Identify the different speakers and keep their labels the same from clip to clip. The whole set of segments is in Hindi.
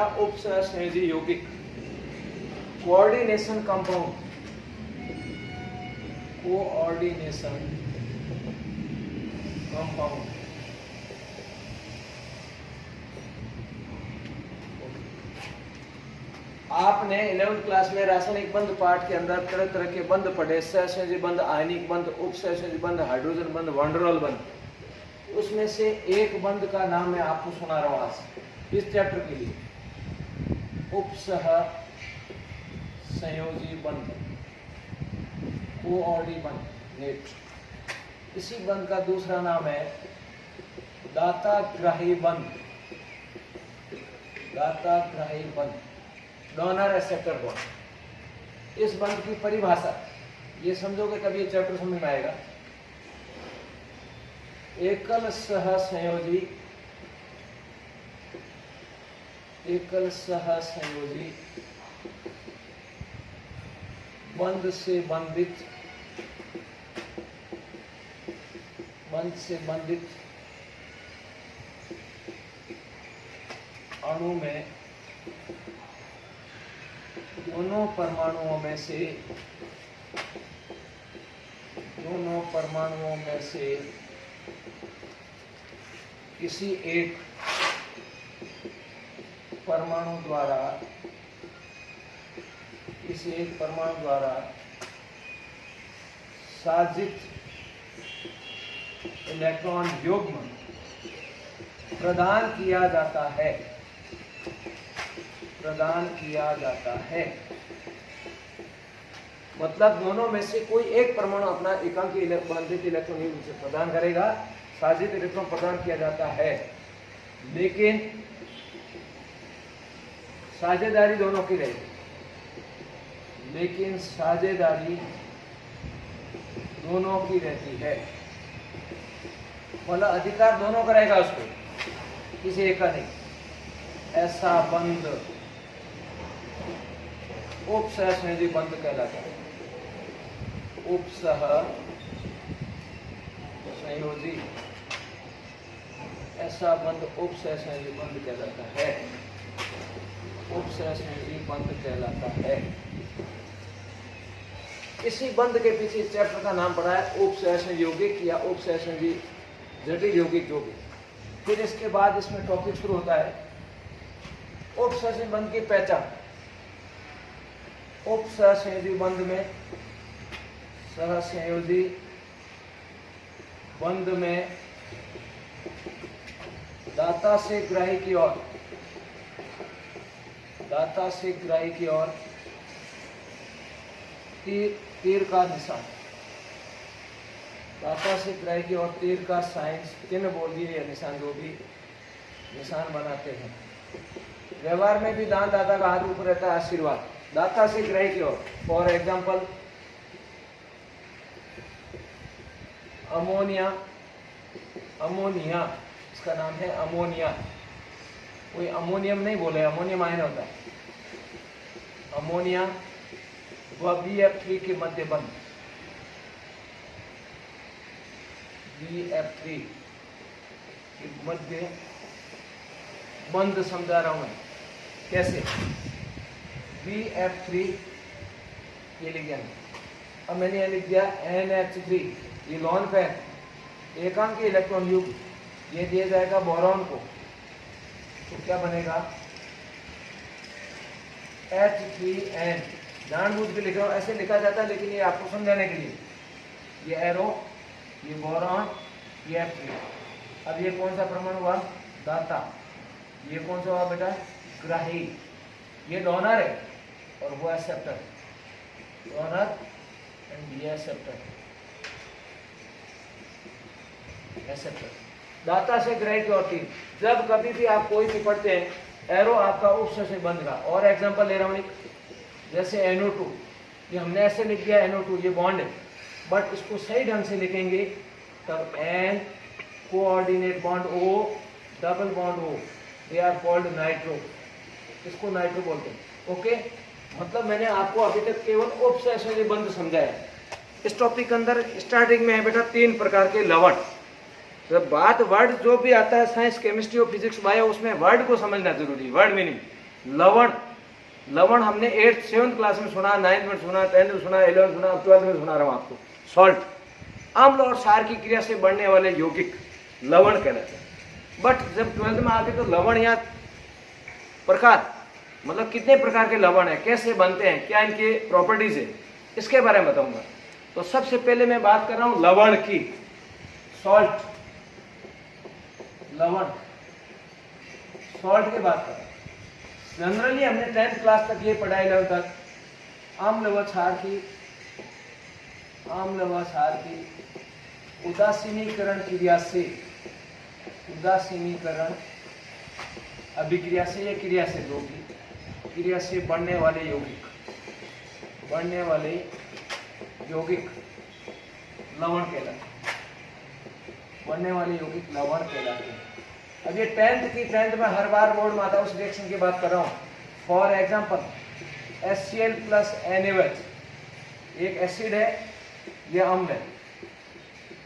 Speaker 1: उपसहसंयोजी यौगिक कोऑर्डिनेशन कंपाउंड, कोऑर्डिनेशन कंपाउंड। आपने 11वीं क्लास में रासायनिक बंध पाठ के अंदर तरह तरह के बंध पढ़े, सहसंयोजी बंध, आयनिक बंध, उपसहसंयोजी बंध, हाइड्रोजन बंध, वनडेरवाल बंध। उसमें से एक बंध का नाम मैं आपको सुना रहा हूं आज इस चैप्टर के लिए, उपसह संयोजी बंध, कोऑर्डिनेट। इसी बंध का दूसरा नाम है दाताग्राही बंध, दाताग्राही बंध, डोनर एक्सेप्टर बॉन्ड। इस बंध की परिभाषा ये समझोगे तभी ये चैप्टर समझ में आएगा। एकल सहसंयोजी, एकल सहसंयोजी बंध से बंधित, बंध से बंधित अणु में दोनों परमाणुओं में से, दोनों परमाणुओं में से किसी एक परमाणु द्वारा, किसी एक परमाणु द्वारा साजित इलेक्ट्रॉन युग्म प्रदान किया जाता है, प्रदान किया जाता है। मतलब दोनों में से कोई एक परमाणु अपना एकांकी बंधित इलेक्ट्रॉन युग्म से प्रदान करेगा, साजित इलेक्ट्रॉन प्रदान किया जाता है, लेकिन साझेदारी दोनों की रहेगी, लेकिन साझेदारी दोनों की रहती है। मतलब अधिकार दोनों का रहेगा उसको, किसी एक का नहीं। ऐसा बंध उपसहसंयोजी बंध कहलाता है। उपसह संयोजी, ऐसा बंध उपसहसंयोजी बंध कहलाता है, उपसहसंयोजी बंध कहलाता है। इसी बंध के पीछे इस चैप्टर का नाम पड़ा है उपसहसंयोजी यौगिक या उपसहसंयोजी जटिल यौगिक यौगिक। फिर इसके बाद इसमें टॉपिक शुरू होता है उपसहसंयोजी बंध की पहचान। उपसहसंयोजी बंध में, सहसंयोजी बंध में दाता से ग्राही की ओर, दाता से ग्राही की ओर तीर का निशान, दाता से ग्राही की ओर तीर का साइंस, चिन्ह बोल दीजिए, निशान जो भी निशान बनाते हैं। व्यवहार में भी दान दाता का हाथ ऊपर रहता है, आशीर्वाद। दाता से ग्राही की ओर, फॉर एग्जाम्पल अमोनिया, अमोनिया इसका नाम है अमोनिया। कोई अमोनियम नहीं बोले, अमोनियम आयन होता है। अमोनिया व BF3 के मध्य बंध, BF3 के मध्य बंध समझा रहा हूं मैं कैसे। BF3 ये लिख दिया, अब मैंने ये लिख दिया NH3, ये लॉन पैर, एकांकी इलेक्ट्रॉन युग्म, ये दिया जाएगा बोरॉन को, तो क्या बनेगा H3N। जानबूझ के लिख रहा हूं, ऐसे लिखा जाता है लेकिन ये आपको समझाने के लिए, ये एरो, ये बोरॉन, ये F3। अब ये कौन सा परमाणु हुआ, दाता। ये कौन सा हुआ बेटा, ग्राही। ये डोनर है और वो एक्सेप्टर, डोनर एंड ये एक्सेप्टर, एक्सेप्टर। दाता से ग्राही की ओर तीर। जब कभी भी आप कोई भी पढ़ते हैं, एरो आपका उपसहसंयोजी बंध का, और एग्जांपल ले रहा हूं, जैसे NO2, ये हमने ऐसे लिख दिया NO2, ये बॉन्ड है, बट इसको सही ढंग से लिखेंगे तब N coordinate bond O, double bond O, they are called nitro, इसको नाइट्रो बोलते हैं। ओके, मतलब मैंने आपको अभी तक केवल उपसहसंयोजी बंध समझाया। इस टॉपिक के अंदर स्टार्टिंग में है बेटा 3 प्रकार के लवण। तो बात वर्ड जो भी आता है साइंस, केमिस्ट्री और फिजिक्स, बायो, उसमें वर्ड को समझना जरूरी, वर्ड मीनिंग। लवण, लवण हमने 8th 7th क्लास में सुना, 9th में सुना, 10th में सुना, 11th में सुना, 12th में सुना रहा हूँ आपको। सॉल्ट, अम्ल और क्षार की क्रिया से बढ़ने वाले यौगिक लवण कहलाते हैं। बट जब 12th में आते तो लवण या प्रकार, मतलब कितने प्रकार के लवण है, कैसे बनते हैं, क्या इनके प्रॉपर्टीज है, इसके बारे में बताऊंगा। तो सबसे पहले मैं बात कर रहा हूं लवण की, सॉल्ट, लवण, सॉल्ट की बात कर रहा हूं। जनरली हमने 10th क्लास तक ये पढ़ा, 11th तक, अम्ल व क्षार की, अम्ल व क्षार की उदासीनीकरण क्रिया से, उदासीनीकरण अभिक्रिया से या क्रिया से, जो भी क्रिया से बढ़ने वाले यौगिक, बढ़ने वाले यौगिक लवण कहलाते हैं, बढ़ने वाले यौगिक लवण कहलाते हैं। अब ये 10th में हर बार बोर्ड में आता है, उस रिएक्शन की बात कर रहा हूँ। For example HCl plus NaOH, एक एसिड है, ये अम्ल है,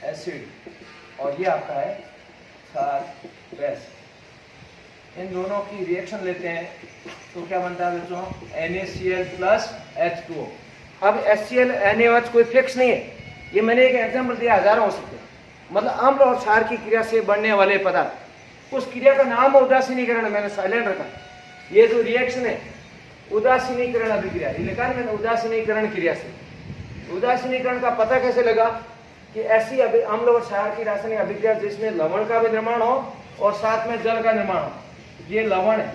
Speaker 1: एसिड, और ये आपका है क्षार, बेस। इन दोनों की रिएक्शन लेते हैं तो क्या बनता है बच्चों, NaCl प्लस H2O। अब HCl NaOH कोई फिक्स नहीं है, ये मैंने एक एग्जाम्पल दिया, हजारों हो सकते हैं। मतलब अम्ल और क्षार की क्रिया से बनने वाले पदार्थ, उस क्रिया का नाम उदासीनीकरण, मैंने साइलेंट रखा। ये जो रिएक्शन है उदासीनीकरण अभिक्रिया, ये लिखा है मैंने, उदासीनीकरण क्रिया से। उदासीनीकरण का पता कैसे लगा कि ऐसी अम्ल और क्षार की रासायनिक अभिक्रिया जिसमें लवण का भी निर्माण हो और साथ में जल का निर्माण हो। ये लवण है,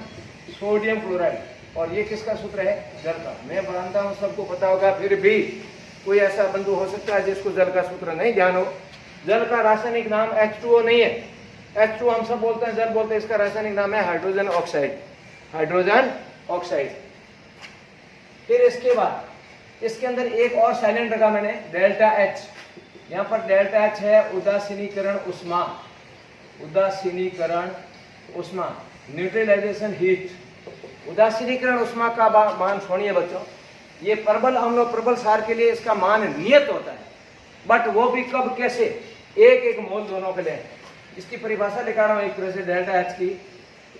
Speaker 1: सोडियम क्लोराइड, और ये किसका सूत्र है, जल का। मैं जानता हूँ सबको पता होगा, फिर भी कोई ऐसा बंधु हो सकता है जिसको जल का सूत्र नहीं ध्यान हो। जल का रासायनिक नाम H2O नहीं है, H2 हम सब बोलते हैं, जल बोलते हैं, इसका रासायनिक नाम है हाइड्रोजन ऑक्साइड, हाइड्रोजन ऑक्साइड। फिर इसके बाद इसके अंदर एक और साइलेंट रखा मैंने, डेल्टा H। यहाँ पर डेल्टा H है उदासीनीकरण उष्मा, उदासीनीकरण उष्मा, न्यूट्रलाइजेशन हीट। उदासीनीकरण उष्मा का मान छोड़िए बच्चों, ये प्रबल अम्ल और प्रबल क्षार के लिए इसका मान नियत होता है, बट वो भी कब, कैसे, एक मोल दोनों के लिए। इसकी परिभाषा लिखा रहा हूं एक तरह से डेल्टा H की,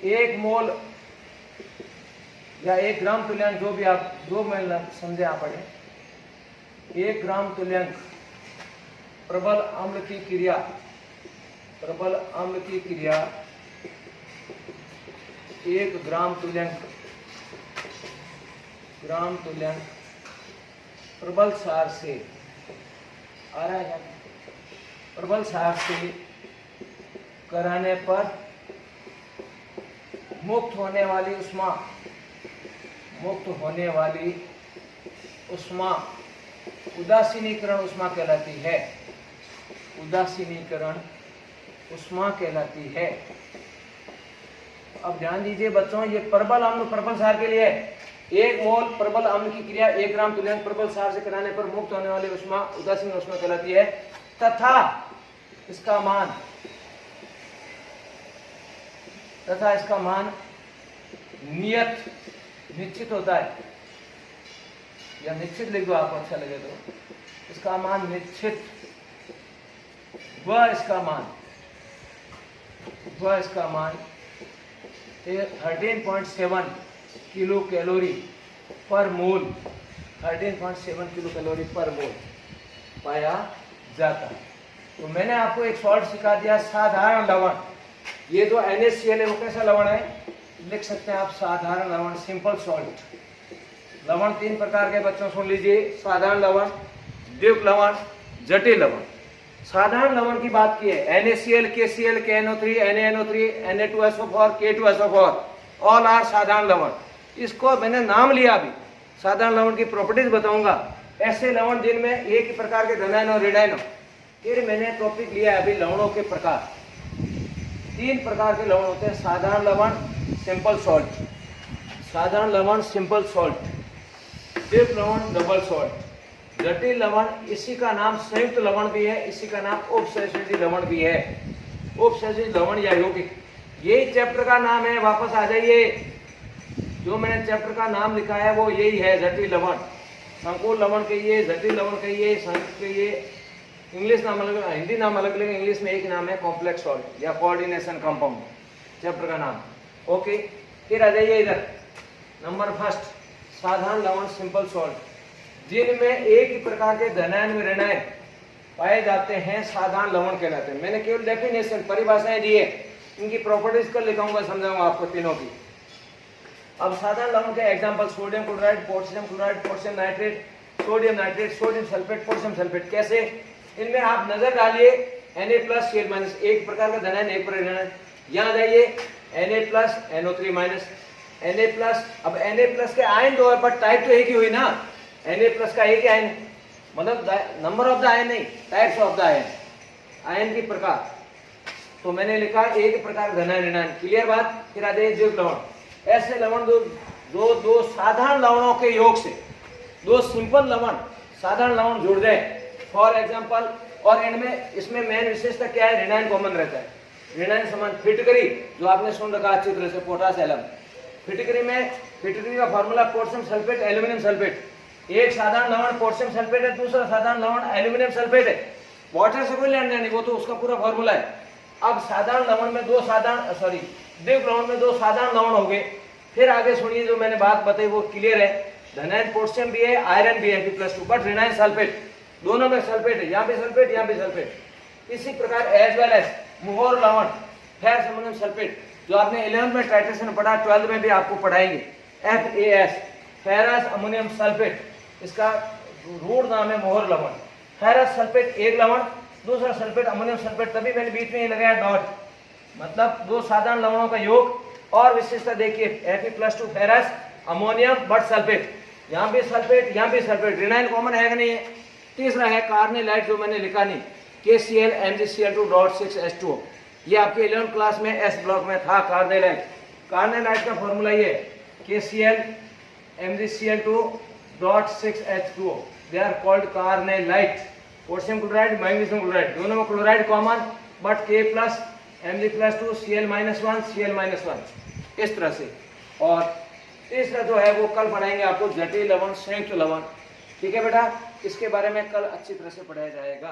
Speaker 1: 1 मोल या 1 ग्राम तुल्यांक, जो भी आप, जो मैं समझे आप पढ़े, 1 ग्राम तुल्यांक प्रबल अम्ल की क्रिया, प्रबल अम्ल की क्रिया 1 ग्राम तुल्यांक, ग्राम तुल्यांक प्रबल क्षार से आ रहा है, प्रबल क्षार से कराने पर मुक्त होने वाली उष्मा, मुक्त होने वाली उष्मा उदासीनीकरण उष्मा कहलाती है, उदासीनीकरण उष्मा कहलाती है। अब ध्यान दीजिए बच्चों, ये प्रबल अम्ल प्रबल क्षार के लिए है। 1 मोल प्रबल अम्ल की क्रिया 1 ग्राम तुल्यांक प्रबल क्षार से कराने पर मुक्त होने वाली उष्मा उदासीन उष्मा कहलाती है, तथा इसका मान, तथा इसका मान नियत, निश्चित होता है, या निश्चित लिख दो आपको अच्छा लगे तो, इसका मान निश्चित, वह इसका मान, वह इसका मान 13.7 किलो कैलोरी पर मोल, 13.7 किलो कैलोरी पर मोल पाया जाता है। तो मैंने आपको एक सॉल्ट सिखा दिया, साधारण लवण। ये जो NaCl है वो कैसा लवण है, लिख सकते हैं आप, साधारण लवण, सिंपल सॉल्ट। लवण 3 प्रकार के बच्चों, सुन लीजिए, साधारण लवण, द्विक लवण, जटिल लवण। साधारण लवण की बात की है, NaCl, KCl, KNO3, NaNO3, Na2SO4, K2SO4, all are साधारण लवण। इसको मैंने नाम लिया, अभी साधारण लवण की प्रॉपर्टीज बताऊंगा। ऐसे लवण जिनमें एक ही प्रकार के धनायन और ऋणायन हो। फिर मैंने टॉपिक लिया है अभी लवणों के प्रकार। 3 प्रकार के लवण होते हैं, साधारण लवण, सिंपल सॉल्ट, साधारण लवण, सिंपल सॉल्ट, द्विक लवण, डबल सॉल्ट, जटिल लवण। इसी का नाम संयुक्त लवण भी है, इसी का नाम उपसहसंयोजी लवण भी है, उपसहसंयोजी लवण या यौगिक। यही चैप्टर का नाम है, वापस आ जाइए, जो मैंने चैप्टर का नाम लिखा है वो यही है, जटिल लवण। संकुल लवण कहिए, जटिल लवण कहिए, संयुक्त कहिए, इंग्लिश नाम अलग, हिंदी नाम अलग, लेकिन इंग्लिश में एक नाम है कॉम्प्लेक्स सॉल्ट या कोऑर्डिनेशन कंपाउंड, चैप्टर का नाम। ओके, फिर आ जाइए इधर, नंबर फर्स्ट, साधारण लवण सिंपल सॉल्ट, जिनमें एक ही प्रकार के धनायन व ऋणायन पाए जाते हैं साधारण लवण कहलाते हैं। मैंने केवल डेफिनेशन परिभाषाएं दी है, इनकी प्रॉपर्टीज कर लिखाऊंगा, समझाऊंगा आपको तीनों की। अब साधारण लवण के example sodium chloride, potassium chloride, potassium nitrate, sodium nitrate, sodium sulphate, potassium sulphate. कैसे? इनमें आप नजर डालिए Na+ Cl-, एक प्रकार का धनायन एक प्रकार ऋणायन। यहाँ जाइए Na+, NO3-, Na+, अब Na+ के आयन दो है पर टाइप तो एक ही हुई ना, Na+ का एक ही आयन, मतलब नंबर ऑफ द आयन नहीं, types of the ion, ion की प्रकार। तो मैंने लिखा एक प्रकार धनायन ऋणायन, क्लियर बात। फिर आ जाइए द्विक लवण, ऐसे लवण दो साधारण लवणों के योग से दो सिंपल लवण साधारण लवण जुड़ जाए, फॉर एग्जांपल। और इनमें इसमें मेन विशेषता क्या है? ऋणायन कॉमन रहता है, ऋणायन समान। फिटकरी जो आपने सुन रखा अच्छी तरह से, पोटास एलम। फिटकरी का formula potassium sulphate, aluminium sulphate. एक साधारण लवण पोटेशियम सल्फेट है, दूसरा साधारण लवण एल्यूमिनियम सल्फेट है। वाटर से कोई लेना नहीं, वो तो उसका पूरा फॉर्मूला है। अब साधारण लवण में द्विक लवण में दो साधारण लवण हो गए। फिर आगे सुनिए, जो मैंने बात बताई वो क्लियर है। धनायन पोटेशियम भी है, आयरन भी है Fe+2, बट ऋणायन सल्फेट, दोनों में सल्फेट है, यहाँ भी सल्फेट, यहाँ भी सल्फेट। इसी प्रकार एज वेल एज मोहर लवण, फेरस अमोनियम सल्फेट, जो आपने 11th में टाइट्रेशन में पढ़ा, 12th में भी आपको पढ़ाएंगे। FAS, फेरस अमोनियम सल्फेट, इसका रूट नाम है मोहर लवण। फेरस सल्फेट एक लवण, दूसरा सल्फेट अमोनियम सल्फेट, तभी मैंने बीच में ये लगाया डॉट, मतलब दो साधारण लवणों का योग। और विशेषता देखिए, Fe+2 ferrous ammonium but sulphate, यहाँ भी सल्फेट, यहाँ भी सल्फेट, ऋणायन कॉमन है कि नहीं है। तीसरा है कार्नेलाइट, जो मैंने लिखा नहीं, KCl MgCl2.6H2O, ये आपके 11th क्लास में एस ब्लॉक में था कार्नेलाइट। कार्नेलाइट का फॉर्मूला ये KCl MgCl2.6H2O, they are called carnallite. Potassium chloride, magnesium chloride, दोनों में chloride common, but K+, Mg+2, Cl-1, Cl-1, इस तरह से। और तीसरा जो है वो कल पढ़ाएंगे आपको, जटिल लवण, संयुक्त लवण। ठीक है बेटा, इसके बारे में कल अच्छी तरह से पढ़ाया जाएगा।